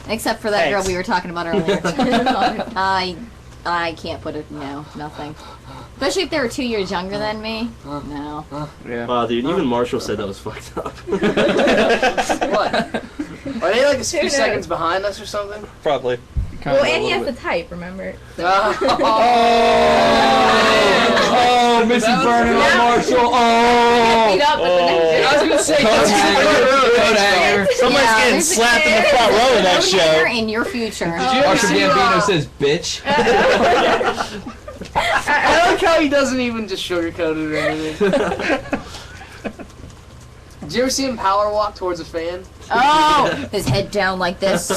Except for that girl we were talking about earlier. I can't put it. No, nothing. Especially if they were 2 years younger than me. No. Yeah. Wow, dude, even Marshall said that was fucked up. What? Are they like a few seconds behind us or something? Probably. Well, and he has the type, remember? Oh, Missy Vernon and Marshall. Beat up at the next I was gonna say, Somebody's getting slapped in the front row of that show. In your future. Marshall Gambino says, bitch. I like how he doesn't even just sugarcoat it or anything. Did you ever see him power walk towards a fan? Oh, his head down like this.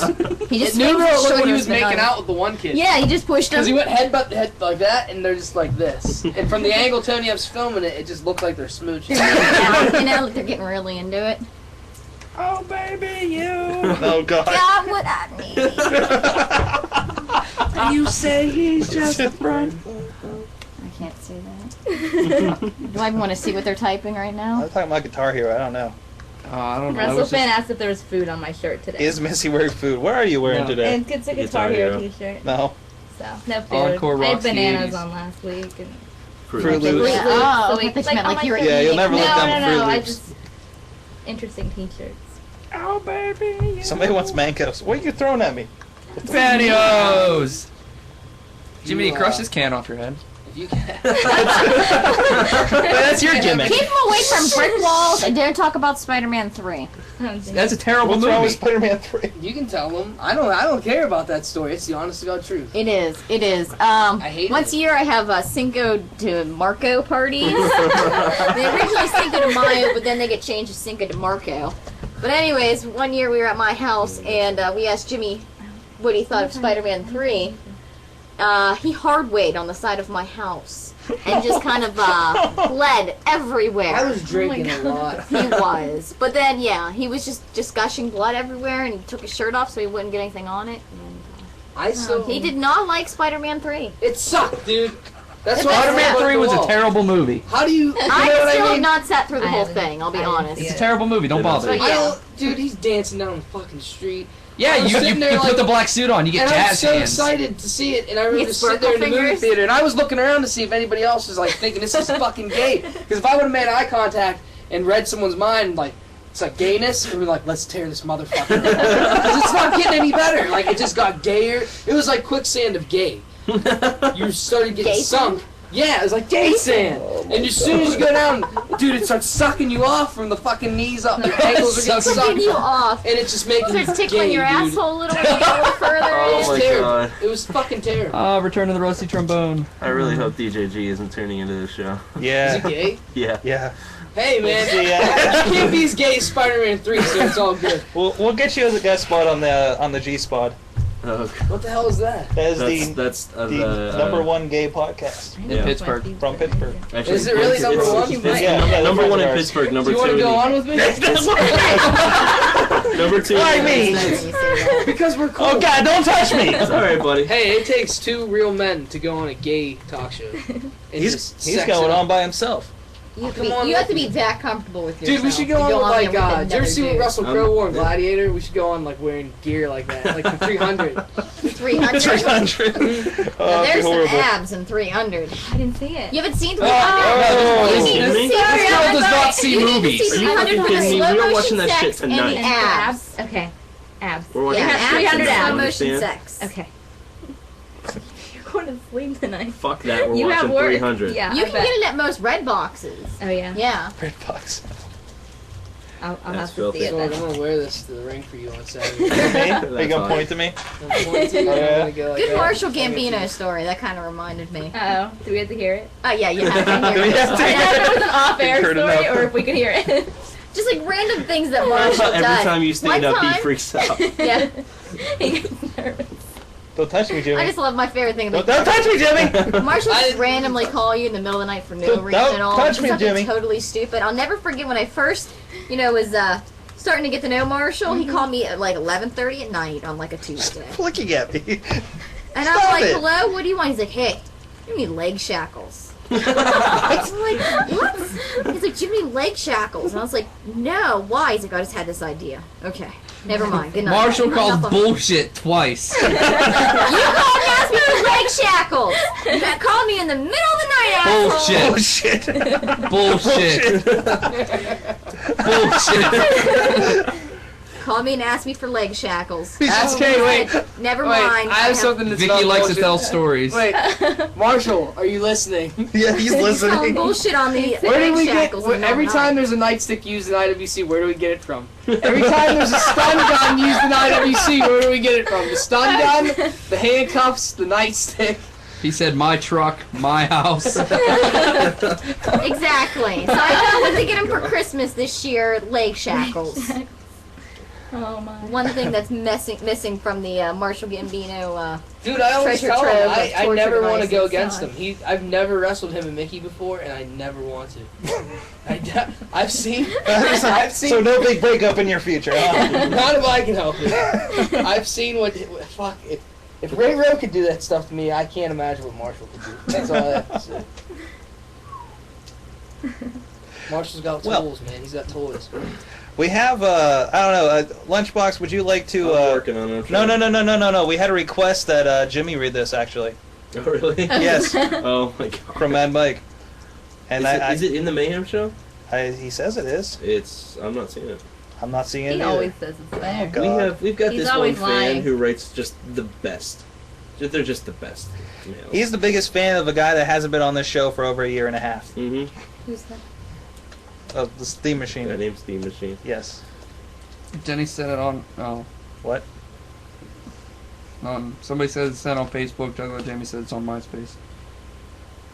He just It looked like he was making out with the one kid. Yeah, he just pushed him. Because he went head like that, and they're just like this. And from the angle Tony F's filming it, it just looked like they're smooching. And now they're getting really into it. Oh, baby, you. Oh, God. Got what I need. You say he's just a friend. I can't see that. Do I even want to see what they're typing right now? I'm talking about Guitar Hero. I don't know. I don't know. Russell Fan asked if there was food on my shirt today. Is Missy wearing food? What are you wearing today? And it's a Guitar Hero t-shirt. No. So, no food. Encore I had Roxy bananas 80s. on last week. And Fruit Loops. Yeah. Oh, I thought you meant like you were eating. Yeah, you'll never live down the Fruit No, I Loops. just... Interesting t-shirts. Oh, baby. Somebody wants Mancos. What are you throwing at me? Pantyhose. Jimmy, crush this can off your head. If you can. That's your gimmick. Keep him away from brick walls and don't talk about Spider-Man 3. That's a terrible What's wrong with movie. Spider-Man 3? You can tell them. I don't care about that story. It's the honest to God truth. It is. It is. I hate Once it. a year I have Cinco de Marco parties. They originally Cinco de Mayo, but then they get changed to Cinco de Marco. But anyways, one year we were at my house and we asked Jimmy what he thought of Spider-Man 3. He hard weighed on the side of my house and just kind of bled everywhere. I was drinking a lot. He was. But then, yeah, he was just gushing blood everywhere, and he took his shirt off so he wouldn't get anything on it. And, he did not like Spider-Man 3. It sucked, dude. That's why Spider-Man 3 was a terrible movie. How do you? I know what still I have mean? not sat through the I whole haven't- thing, I'll be I haven't honest. seen It's a terrible movie. Don't bother. But yeah. Dude, he's dancing down the fucking street. Yeah, I was you sitting there put like- the black suit on. You get And I was jazz so hands. excited to see it, and I remember Get just sitting there in the sparkle movie fingers? theater, and I was looking around to see if anybody else was like thinking this is fucking gay. Because if I would have made eye contact and read someone's mind, like it's like gayness, and we're like, let's tear this motherfucker. Because it's not getting any better. Like it just got gayer. It was like quicksand of gay. You started getting Gay sunk. Yeah, it was like gay sand. And as soon as you go down, dude, it starts sucking you off from the fucking knees up. Your ankles are getting Sucking sucked. you off. And it's just making you Starts tickling gay, your dude. asshole a little bit, a little further Oh in. It was my terrible. God. It was fucking terrible. Return to the rusty trombone. I really hope DJG isn't tuning into this show. Is Yeah. it gay? Yeah. Yeah. Hey man, Yeah. you can't be as gay as Spider-Man 3, so it's all good. We'll get you as a guest spot on the G Spot. Oh, What the hell is that? That is that's the number one gay podcast In Pittsburgh. from Pittsburgh. Actually, Is it really it's- number it's- one? it's Yeah, number one in ours. Pittsburgh. Do Number you two. want to in go the- on with me? Number two. Why in the me? United States. Because we're cool. Oh God! Don't touch me! It's all right, buddy. Hey, it takes two real men to go on a gay talk show. And He's just sex going it on up. by himself. You have, to Come be, on you have to with be that comfortable with Dude, yourself. we should go to on with there like, with did you ever another see what dude. Russell Crowe wore in Gladiator? We should go on like wearing gear like that, like the 300. 300? 300. Now, Oh, there's that'd some be horrible. abs in 300. I didn't see it. You haven't seen 300? Oh, you need kidding to me? see This 300. girl does not see You need to movies. see Are you 300 fucking for the kidding me? slow We are motion watching that sex shit and tonight. the abs. Okay. Abs. We're watching Yeah, that abs shit and tonight, slow motion understand? sex. Okay. You're going to sleep tonight. Fuck that. We're You have watching work. 300. Yeah. You I can bet. get it at most red boxes. Oh yeah. Yeah. Red box. I'll That's have to filthy. see it Sorg, I'm then. gonna wear this to the ring for you on Saturday. Me? Are you That's gonna fine. point to me? I'm going to, I'm gonna go like Good that. Marshall I'll get you. Gambino story. That kind of reminded me. Oh, do we have to hear it? Oh, yeah, you have to hear We it. have to I don't know if it was an off-air Heard story enough. or if we can hear it. Just like random things that Marshall Every does. time you stand One up, he time- freaks out. Yeah. He gets nervous. Don't touch me, Jimmy. I just love my favorite thing. Don't touch me, Jimmy! Marshall I just didn't- randomly call you in the middle of the night for no Don't reason at all. touch me, Something Jimmy. Totally stupid. I'll never forget when I first, was starting to get to know Marshall. He called me at like 11:30 at night on like a Tuesday, Looking at me. and Stop I'm like, it. "Hello, what do you want?" He's like, "Hey, you need leg shackles." I'm like, "What?" He's like, "Do you need leg shackles?" And I was like, "No, why?" He's like, "I just had this idea." Okay. Never mind. Good night. Marshall called Enough of- bullshit twice. You called and asked me for leg shackles. You called me in the middle of the night, asshole. Bullshit. Bullshit. Called me and asked me for leg shackles. Okay, wait. Never Wait, mind. I have something that's Vicky not likes to bullshit. tell stories. Wait, Marshall, are you listening? Yeah, he's Calling listening. bullshit on the Where do leg we get? shackles. and Every not time mine. there's a nightstick used in IWC, where do we get it from? Every time there's a stun gun used in IWC, where do we get it from? The stun gun, the handcuffs, the nightstick. He said, my truck, my house. Exactly. So I know what to get him for Christmas this year: leg shackles. Oh my. One thing that's missing from the Marshall Gambino. Dude, I always Treasure tell him trove of I torture never want to go devices. against him. I've never wrestled him and Mickey before, and I never want to. I've seen. So no big breakup in your future, huh? Not if I can help it. I've seen what. Fuck. If Ray Rowe could do that stuff to me, I can't imagine what Marshall could do. That's all I have to say. Marshall's got tools, man. He's got toys. We have, I don't know, Lunchbox, would you like to, I'm working on it. No. We had a request that Jimmy read this, actually. Oh, really? Yes, Oh my god. from Mad Mike. And Is it in the Mayhem show? he says it is. I'm not seeing it. I'm not seeing it He either. always says it's there. God. We've got He's this one always fan lying. who writes just the best. They're just the best. He's the biggest fan of a guy that hasn't been on this show for over a year and a half. Mm-hmm. Who's that? Of the Steam Machine. That name's Steam Machine. Yes. Jenny said it on. What? Somebody said it's sent on Facebook. Jamie said it's on MySpace.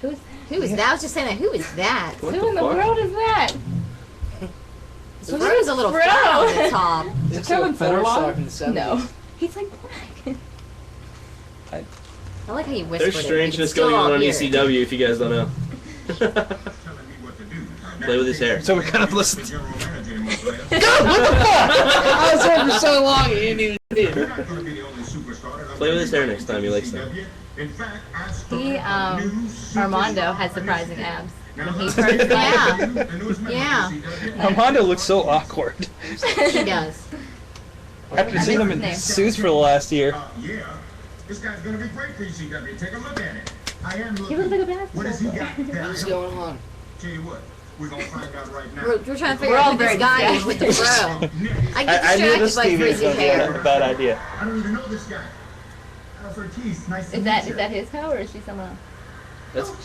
Who's Who is that? I was just saying that. Who is that? What Who the in the fuck? world is that? So there's a little frown on the top. It's Kevin a porn Federline? star from the 70s. No. He's like black. I like how you whispered There's it. strangeness You can going still on on hear it. ECW if you guys don't know. Play with his hair. So we kind of listened. I was here for so long, he didn't even see it. Play with his hair next time he likes that. He, Armando has surprising abs. When he first Yeah. Armando looks so awkward. He does. After seeing him in Name. suits for the last year. Yeah. This guy's gonna be great for ECW. Take a look at it. I am looking. He looks like a basketball What has he got? What's going on? Tell you what, we're gonna find out right now. We're trying to figure We're out all who this very guy is with the distracted. bro. I get I knew distracted this by TV was frizzy going to be a hair. bad idea. I don't even know this guy. Ortiz, nice to Is meet that you. is that his hoe or is she someone else?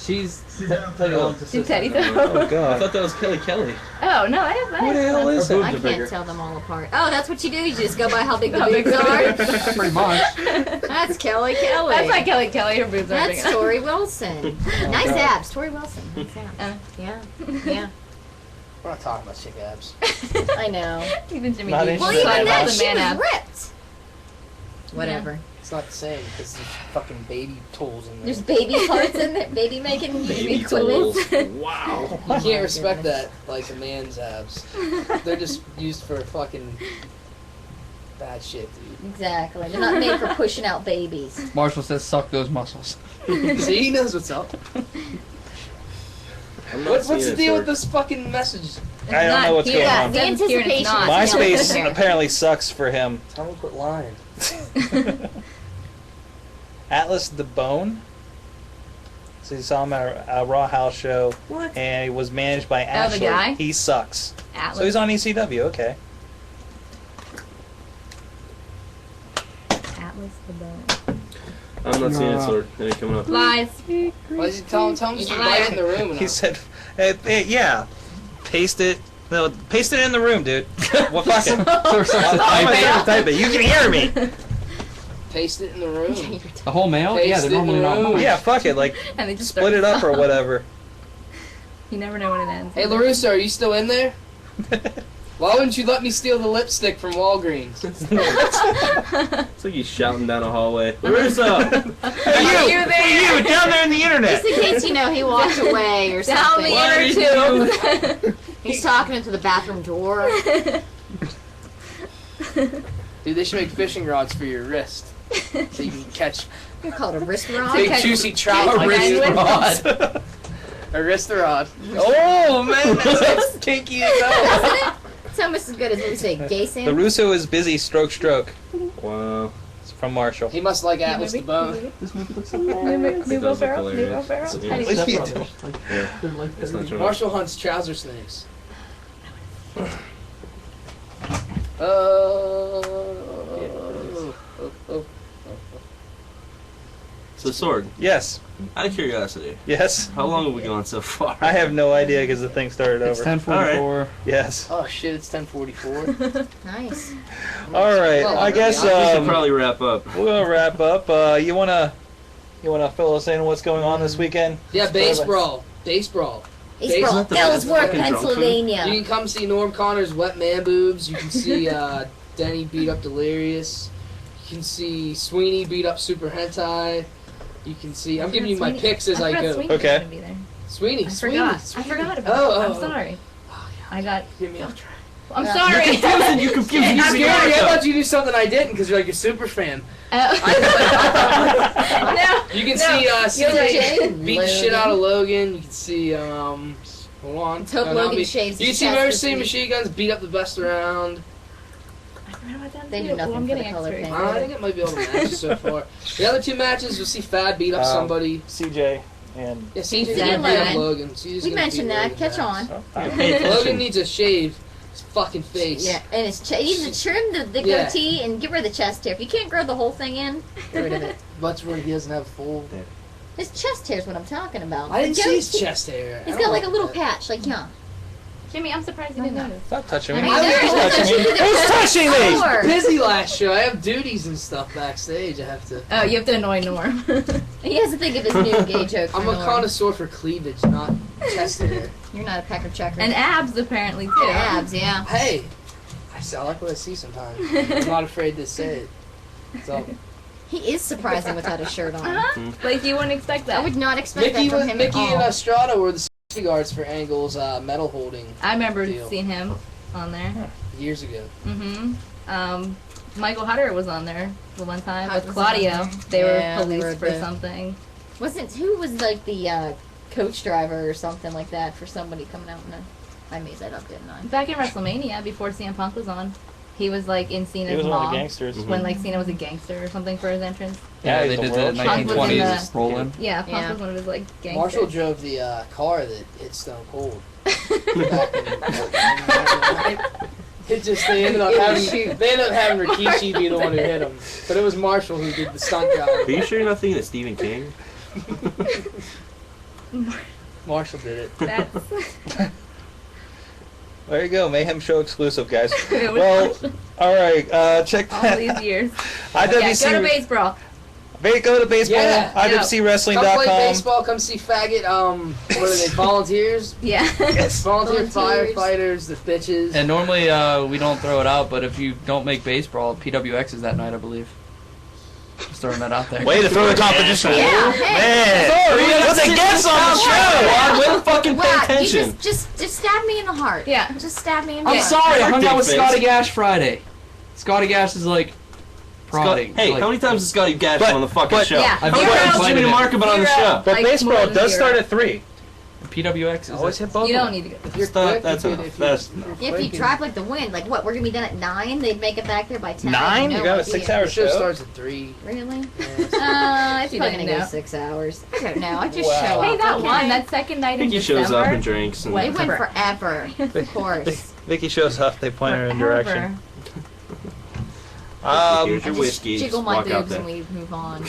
She's. Sit down. Is Teddy Oh, though? I God. thought that was Kelly Kelly. Oh no, I have that. Who the hell is I it? can't tell them all apart. Oh, that's what you do? You just go by how big the How big boobs the are? Pretty much. That's Kelly Kelly. That's why Kelly Kelly, her boobs are big That's enough. Tori Wilson. Nice abs. Tori Wilson. Nice abs. Yeah. Yeah. We're not talking about chick abs. I know. Even Jimmy Not D. Well, interested. even then, the she man was abs. ripped. Whatever. It's not the same because there's fucking baby tools in there. There's baby parts in there. Baby making Baby tools. tools. Wow. You can't respect that like a man's abs. They're just used for fucking bad shit, Exactly. They're not made for pushing out babies. Marshall says, suck those muscles. dude. See, he knows what's up. I'm not What's seeing the it, deal Sorg. with this fucking message? I don't know what's going Yeah, on. the anticipation. not. MySpace apparently sucks for him. Tell him to quit lying. Atlas the Bone. So you saw him at a Raw House show. What? And he was managed by the Ashley. guy? He sucks. Atlas. So he's on ECW, okay. Atlas the bone. I'm not seeing it, Sorg. It ain't coming up. Lies. Why is he tell him just to write it in the room? And He said, yeah, paste it. No, paste it in the room, dude. Well, fuck it. Type it. You can hear me. paste it in the room. The whole mail? Paste Yeah, they're it in normally the not room. mine. Yeah, fuck it. Like, And they just split it up or whatever. You never know when it ends. Hey, LaRusso, are you still in there? Why wouldn't you let me steal the lipstick from Walgreens? It's like he's shouting down a hallway. Larissa! You there? You down there in the internet. Just in case you know he walked away or Down something. the Why inner tube. He's talking into the bathroom door. Dude, they should make fishing rods for your wrist. So you can catch You call it a wrist rod? big Okay. juicy trout A like wrist you. rod. A wrist rod. Oh man, that's kinky as hell. It's almost as good as what we say, gay The Sam. Russo is busy stroke. Wow. It's from Marshall. He must like Atlas the Bone. This movie looks so hilarious. It does look hilarious. At least we do. Yeah. It's not true. Marshall hunts trouser snakes. So Sorg, Yes. out of curiosity, Yes. how long have we gone so far? I have no idea because the thing started It's over. 10:44. Yes. Oh shit! It's 10:44. Nice. All right. Well, I guess We should probably wrap up. we'll wrap up. You wanna fill us in what's going on this weekend? Yeah, base brawl. Base brawl. Baseball, Isn't that the Ellsworth, fucking drunk food? Pennsylvania. You can come see Norm Connor's wet man boobs. You can see Denny beat up Delirious. You can see Sweeney beat up Super Hentai. You can see. I'm giving you my picks as I go. Sweeney Okay. was gonna be there. Sweeney. I Sweeney. forgot. I Sweeney. forgot about Oh, it. oh, I'm sorry. I got. Get me off track. I'm Yeah. sorry. You confused I'm me. scared. I thought you knew something I didn't because you're like a super fan. No. You can No, see you're CJ right. beat the shit out of Logan. You can see hold on. Let's hope No, Logan be- shaves You can his see chest Mary this C. week. Machine Guns beat up the best around. I forgot about that They too. do nothing I'm for getting the color X-rays. pink. I think it might be all the matches so far. The other two matches, you'll see Fad beat up somebody. CJ and Yeah, He's CJ's dead, gonna beat up Logan. Logan. CJ's We gonna mentioned beat that. Logan's Catch ass. on. Pay Logan attention. needs a shave. His fucking face. Yeah, and it's he needs to trim the Yeah. goatee and get rid of the chest hair. If you can't grow the whole thing in, get rid of it. That's where he doesn't have full. His chest hair is what I'm talking about. I The didn't see his goatee. chest hair. He's I got don't like a little that. patch, like yeah. Jimmy, I'm surprised you didn't notice. stop touching me. I know, Who's that's touching what me? you did Who's the touching me? floor. Busy last show. I have duties and stuff backstage. I have to. Oh, you have to annoy Norm. He has to think of his new gay joke. I'm for a Norm. connoisseur for cleavage, not chest hair. You're not a pecker checker. And abs, apparently, too. abs, yeah. Hey, I like what I see sometimes. I'm not afraid to say it. So He is surprising without a shirt on. Uh-huh. Like, you wouldn't expect that. I would not expect Mickey, that from him Mickey at and all. Estrada were the security guards for Angle's medal holding I remember Deal. seeing him on there. years ago. Mm-hmm. Michael Hutter was on there the one time Hutt with was on Claudio. there. They Yeah, were they police were for the- something. Wasn't who was like the coach driver or something like that for somebody coming out in a. I made that up, didn't I? Back in WrestleMania, before CM Punk was on, he was like in Cena's He was one of mom. the gangsters. When like Cena was a gangster or something for his entrance. Yeah, he's they the did the world champion. 1920s rolling. Yeah, Punk Yeah. was one of his like gangsters. Marshall drove the car that hit Stone Cold. Back in, it just they ended up having Rikishi be the one who hit him, but it was Marshall who did the stunt job. Are you sure you're not thinking of Stephen King? Marshall did it. That's There you go, Mayhem Show exclusive, guys. it was Well, Marshall all right, check all that. these years. IWC. Yeah, go to baseball. Go to baseball. Yeah. Come play IWCWrestling.com. baseball. Come see faggot. What are they? Volunteers. Yeah. Volunteer Volunteers. firefighters. The bitches. And normally we don't throw it out, but if you don't make baseball, PWX is that night, I believe. Just throwing that out there. Way to throw the competition. Yeah, hey. Man, what's a guest on the show? Way to fucking pay Wow, you attention. just stab me in the heart. Yeah. Just stab me in the I'm heart. sorry, I hung out with Dick Scotty face. Gash Friday. Scotty Gash is like prodding. Hey, like, how many times has Scotty Gash But- on the fucking but- show? Yeah. How many Zero. times has Jimmy DeMarco been on the Zero. show? But Like, baseball more than does zero. start at 3. PWX is Always hit both. You of don't them. need to go. If you're Stop, quick, that's you enough. could- That's If you drive like the wind, like what? We're gonna be done at 9. They'd make it back there by 10. I have 9? no You got a idea. 6-hour The show show? starts at 3. Really? Yeah. It's You probably gonna didn't go know. 6 hours. I don't know. I just Wow. show up. Hey, that okay? one, that second night in Vicky December. shows up and drinks. And It went forever. Of course. Vicky shows up, they point her in Forever. direction. Here's I your just whiskey. jiggle Just my walk out boobs and there. we move on.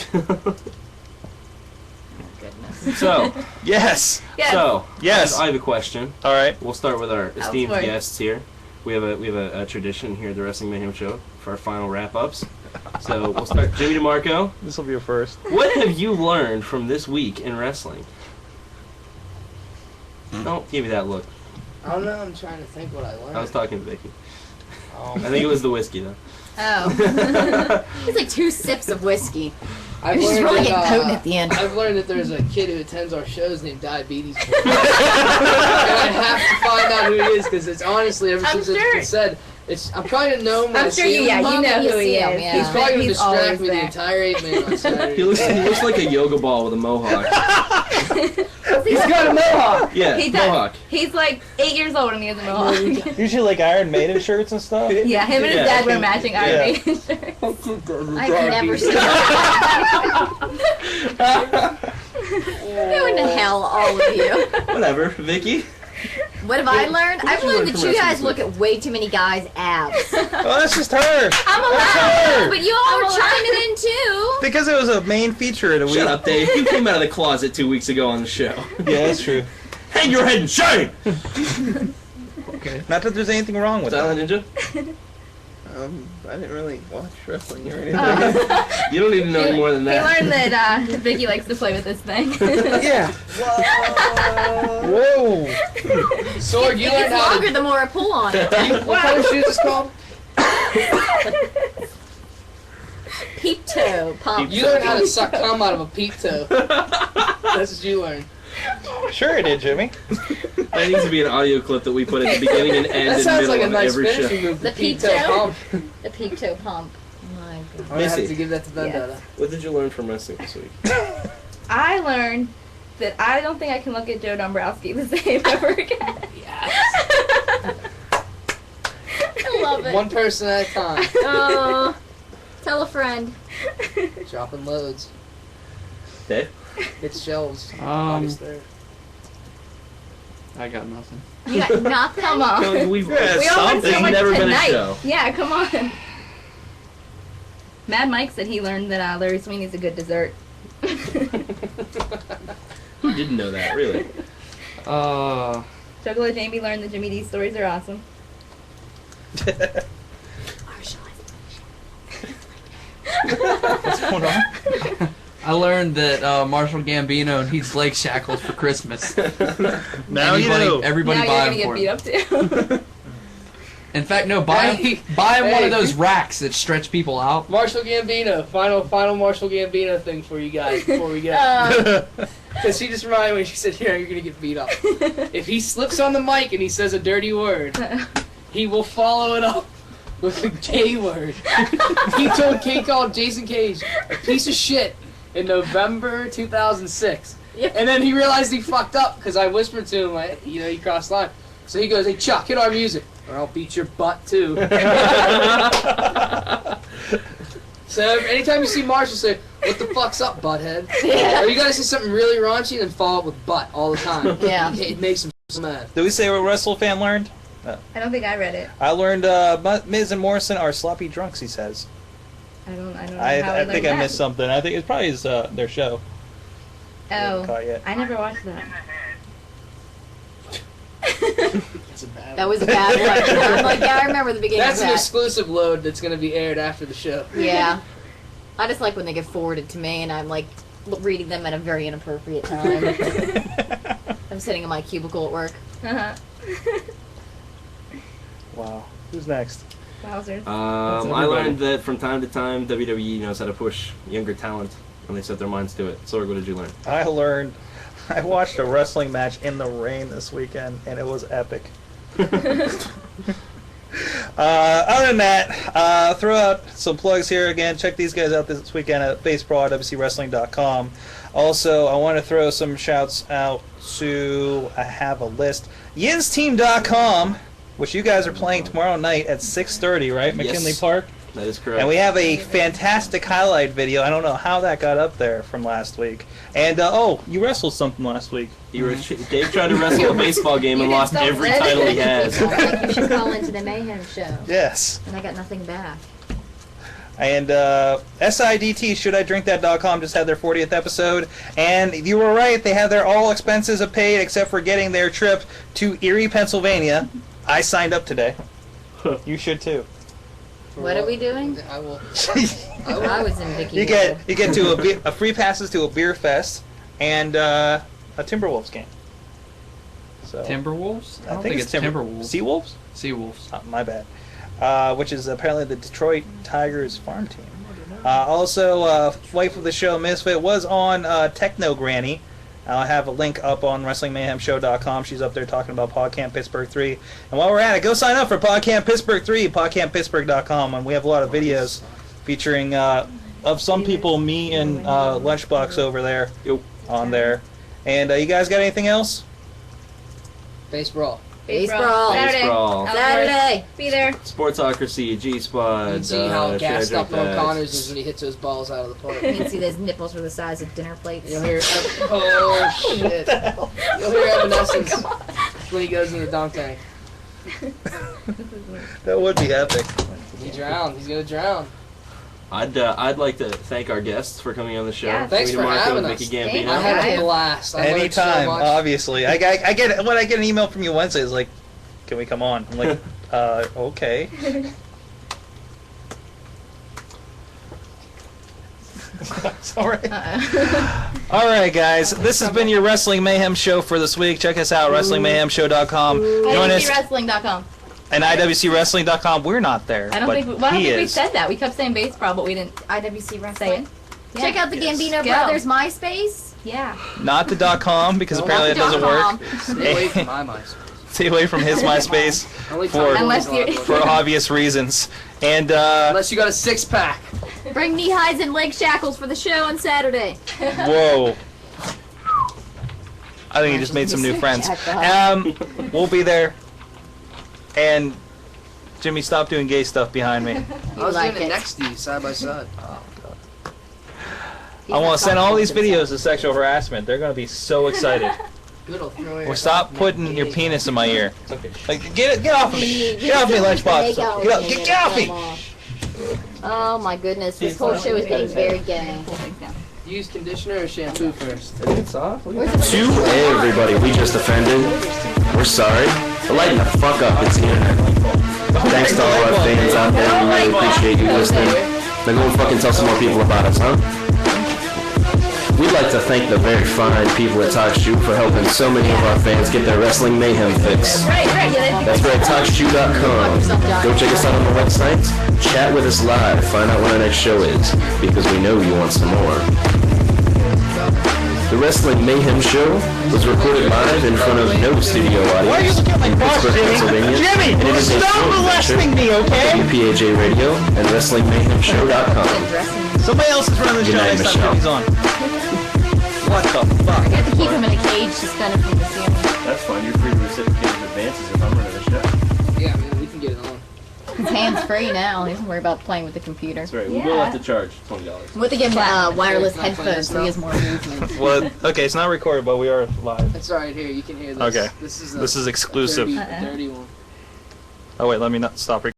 Goodness. So, Yes. Yes. so Yes. I have a question. All right. We'll start with our esteemed Ellsworth. guests here. We have a tradition here at the Wrestling Mayhem Show for our final wrap-ups. So we'll start. Jimmy DeMarco, This will be your first. what have you learned from this week in wrestling? Don't give me that look. I don't know. I'm trying to think what I learned. I was talking to Vicky. I Um, think it was the whiskey though. Oh. It's like 2 sips of whiskey. I've It's just learned really that, getting potent at the end. I've learned that there's a kid who attends our shows named Diabetes Boy. And I have to find out who he is because it's honestly ever I'm since it's sure- been said. I'm probably gonna know him when I I'm sure see you, him. yeah, you Moment know you who he see is. him, yeah. He's probably gonna He's distract always me the there. entire 8-man on Saturday. He looks like a yoga ball with a mohawk. He's got a mohawk. Yeah, He does. Mohawk. He's like 8 years old and he has a mohawk. Usually like Iron Maiden shirts and stuff. Yeah, him and his Yeah. dad wear matching Iron Yeah. Maiden shirts. I've never seen that. Go into hell, all of you. Whatever, Vicky. What have I learned? I've you learned learn that from you guys wrestling? look at way too many guys' abs. Oh, that's just her. I'm That's allowed. her. But you all were chiming in too. Because it was a main feature of the week. Shut up, Dave. You came out of the closet 2 weeks ago on the show. Yeah, that's true. Hang your head in shame! Okay. Not that there's anything wrong with Silent that. Ninja? I didn't really watch wrestling or anything. You don't need to know any more than He that. learned that Vicky likes to play with this thing. Yeah. Whoa. Sorg, you It learned gets how longer to. the more I pull on it. What kind of shoes is it called? Peep toe pump. You learned how to suck cum out of a peep toe. That's what you learned. Sure it did, Jimmy. That needs to be an audio clip that we put at the beginning and end That and sounds middle like a of nice every show. finishing move. The peep peep toe? pump. The peep toe pump. My God. I'm gonna have Missy. to give that to Vendetta. What did you learn from wrestling this week? I learned that I don't think I can look at Joe Dombrowski the same ever again. I love it. One person at a time. Oh, tell a friend. Dropping loads. Dave? Hit shelves. Um, August 3rd. I got nothing. You got nothing. Come on. No, we've Yeah, We all learned something. so much never been a tonight. show. Yeah, come on. Mad Mike said he learned that Larry Sweeney's a good dessert. Who didn't know that, really? Juggalo Jamie learned that Jimmy D's stories are awesome. What's going on? I learned that Marshall Gambino needs leg shackles for Christmas. Now you know. Everybody now buy you're them gonna for get him. beat up too. In fact, no, buy Hey, him one hey. of those racks that stretch people out. Marshall Gambino. Final Marshall Gambino thing for you guys before we go. Because she just reminded me, she said, here, you're going to get beat up. If he slips on the mic and he says a dirty word, he will follow it up with a gay word. He called Jason Cage a piece of shit in November 2006. Yep. And then he realized he fucked up because I whispered to him, like, you know, he crossed the line. So he goes, hey, Chuck, hit our music, or I'll beat your butt, too. So anytime you see Marshall say, what the fuck's up, butthead? Yeah. Or you gotta say something really raunchy and then follow up with butt all the time. Yeah. It makes him so mad. Did we say what Wrestle Fan learned? I don't think I read it. I learned Miz and Morrison are sloppy drunks, he says. I don't know how I he think learned I that. missed something. I think it's probably their show. Oh, Caught yet. I never watched that. It's a bad That was a bad one. I'm like, yeah, I remember the beginning That's of an that. exclusive load that's gonna be aired after the show. Yeah. I just like when they get forwarded to me and I'm like reading them at a very inappropriate time. I'm sitting in my cubicle at work. Uh-huh. Wow. Who's next? Wowzers. I learned that from time to time WWE knows how to push younger talent when they set their minds to it. Sorg, what did you learn? I watched a wrestling match in the rain this weekend, and it was epic. Other than that, throw out some plugs here again. Check these guys out this weekend at Baseball at WCWrestling.com. Also, I want to throw some shouts out to, I have a list, YinzTeam.com, which you guys are playing tomorrow night at 6:30, right? McKinley Yes. Park? That is correct. And we have a fantastic highlight video. I don't know how that got up there from last week. And, you wrestled something last week. Dave tried to wrestle a baseball game and You did lost every something. title he has. I think you should call into the Mayhem show. Yes. And I got nothing back. And SIDT, just had their 40th episode. And you were right, they have their all expenses paid except for getting their trip to Erie, Pennsylvania. I signed up today. You should too. What are we doing? I will. I was in Vicky. You get to a free passes to a beer fest and a Timberwolves game. So Timberwolves? I don't think it's Timberwolves. Seawolves? Seawolves. Oh, my bad. Which is apparently the Detroit Tigers farm team. Also, wife of the show, Misfit, was on Techno Granny. I'll have a link up on WrestlingMayhemShow.com. She's up there talking about PodCamp Pittsburgh 3. And while we're at it, go sign up for PodCamp Pittsburgh 3, PodCampPittsburgh.com. And we have a lot of videos featuring, of some people, me and Lunchbox over there on there. And you guys got anything else? Face brawl. Baseball. Saturday. Baseball. Saturday. Be there. Sportsocracy, G You Squad. can see how gassed Treasure up Mo Pads. Connors is when he hits those balls out of the park. You can see those nipples were the size of dinner plates. You'll hear, oh shit! You'll hear Evanescence when he goes in the dunk tank. That would be epic. He drowned. He's gonna drown. I'd like to thank our guests for coming on the show. Yeah. Thanks for Demarco having and us. Vicky Thank Gambino. I had Okay. a blast. I learned Anytime, so much. obviously. I get when I get an email from you Wednesday, it's like, can we come on? I'm like, okay. Sorry. All right, guys. This has been your Wrestling Mayhem show for this week. Check us out, WrestlingMayhemShow.com. Join us IWCWrestling.com. and IWCWrestling.com. We're not there. I don't but think. I don't he think we is. said that. We kept saying baseball, but we didn't IWC say it. Wrestling. Check out the Yes. Gambino Go. Brothers MySpace. Yeah. Not the .com because No, apparently it Not the doesn't work. .com. Stay away from my MySpace. Stay away from his MySpace Only For- Tom Boy's Unless allowed you're- to look for at it. obvious reasons. And Unless you got a 6-pack. Bring knee highs and leg shackles for the show on Saturday. whoa. I think you just made some new friends. We'll be there. And Jimmy, stop doing gay stuff behind me. I was like doing it it. next to you, side by side. I want to send all these videos of sexual harassment. They're going to be so excited. Good, I'll throw it. Or stop putting your penis in my ear. Like, get off of me. Get off me, Lunchbox. Get off me. Oh my goodness, this whole show is getting very gay. Use conditioner or shampoo first. It's off. To everybody we just offended, we're sorry. But lighten the fuck up, it's the internet. Thanks to all our fans out there, we really appreciate you listening. Now go and fucking tell some more people about us, huh? We'd like to thank the very fine people at TalkShoot for helping so many of our fans get their Wrestling Mayhem fix. Right. That's right, TalkShoot.com. Go check us out on the website, chat with us live, find out when our next show is, because we know you want some more. The Wrestling Mayhem Show was recorded live in front of no studio audience Why are you looking at my in boss, Pittsburgh, Jimmy? Pennsylvania. Jimmy, And it is a stop joint molesting venture me, okay? of WPAJ Radio and WrestlingMayhemShow.com. Somebody else is running the show Good night, next time Michelle. Jimmy's on. What the fuck? You have to keep him in a cage suspended from the ceiling. That's fine, you're free to reciprocate his advances if I'm running the show. Yeah, man, we can get it on. His hands free now. He doesn't worry about playing with the computer. That's right, we Yeah. will have to charge $20. With again wireless Not playing headphones, so he has more movement. Well, okay, it's not recorded, but we are live. It's alright here, you can hear this. Okay. This is, This is exclusive. a dirty one. Oh wait, let me not stop recording.